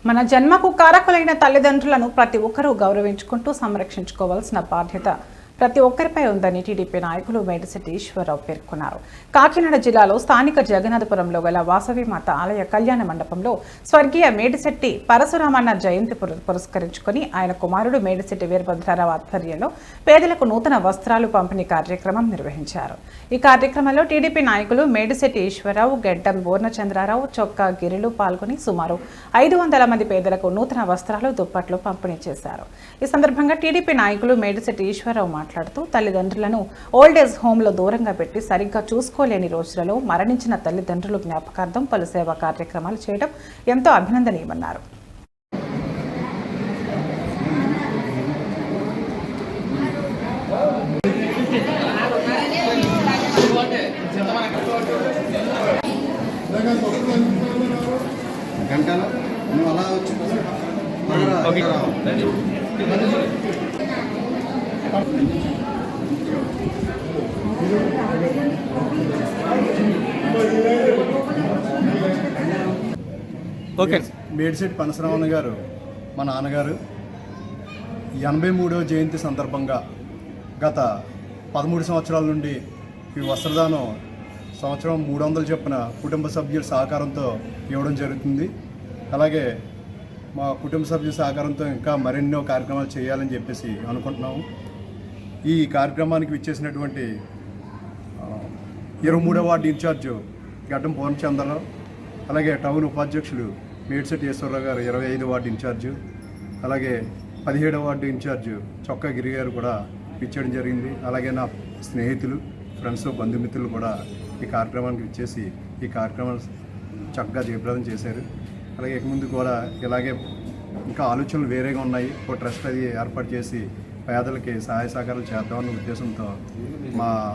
మన జన్మకు కారకులైన తల్లిదండ్రులను ప్రతి ఒక్కరూ గౌరవించుకుంటూ సంరక్షించుకోవాల్సిన బాధ్యత ప్రతి ఒక్కరిపై ఉందని టీడీపీ నాయకులు మేడిశెట్టి ఈశ్వరరావు పేర్కొన్నారు. కాకినాడ జిల్లాలో స్థానిక జగన్నాథపురంలో గల వాసవిమాత ఆలయ కళ్యాణ మండపంలో స్వర్గీయ మేడిశెట్టి పరశురామన్న జయంతి పురస్కరించుకుని ఆయన కుమారుడు మేడిశెట్టి వీరభద్రరావు ఆధ్వర్యంలో పేదలకు నూతన వస్త్రాలు పంపిణీ కార్యక్రమం నిర్వహించారు. ఈ కార్యక్రమంలో టీడీపీ నాయకులు మేడిశెట్టి ఈశ్వరరావు, గెడ్డం పూర్ణచంద్రరావు, చొక్కా గిరిలు పాల్గొని సుమారు 500 మంది పేదలకు నూతన వస్త్రాలు, దుప్పట్లు పంపిణీ చేశారు. ఈ సందర్భంగా టీడీపీ నాయకులు మేడిశెట్టి ఈశ్వరరావు మాట్లాడుతూ తల్లిదండ్రులను ఓల్డేజ్ హోంలో దూరంగా పెట్టి సరిగ్గా చూసుకోలేని రోజులలో మరణించిన తల్లిదండ్రులు జ్ఞాపకార్థం పలు సేవా కార్యక్రమాలు చేయడం ఎంతో అభినందనీయమన్నారు. మేడిశెట్టి పరశురామన్న గారు మా నాన్నగారు 83వ జయంతి సందర్భంగా గత 13 సంవత్సరాల నుండి ఈ వస్త్రదానం సంవత్సరం 300 చొప్పున కుటుంబ సభ్యుల సహకారంతో ఇవ్వడం జరుగుతుంది. అలాగే మా కుటుంబ సభ్యుల సహకారంతో ఇంకా మరెన్నో కార్యక్రమాలు చేయాలని చెప్పేసి అనుకుంటున్నాము. ఈ కార్యక్రమానికి విచ్చేసినటువంటి 23వ వార్డు ఇన్ఛార్జు గడ్డం పూర్ణచంద్రరావు, అలాగే టౌన్ ఉపాధ్యక్షులు మేడిశెట్టి ఈశ్వరరావు గారు 25వ వార్డు ఇన్ఛార్జు, అలాగే 17వ వార్డు ఇన్ఛార్జు చొక్కా గిరి గారు కూడా ఇచ్చేయడం జరిగింది. అలాగే నా స్నేహితులు, ఫ్రెండ్స్, బంధుమిత్రులు కూడా ఈ కార్యక్రమానికి ఇచ్చేసి ఈ కార్యక్రమాన్ని చక్కగా జయప్రదం చేశారు. అలాగే ముందు కూడా ఇలాగే ఇంకా ఆలోచనలు వేరేగా ఉన్నాయి. ఒక ట్రస్ట్ అది ఏర్పాటు చేసి పేదలకి సహాయ సహకారాలు చేద్దామన్న ఉద్దేశంతో మా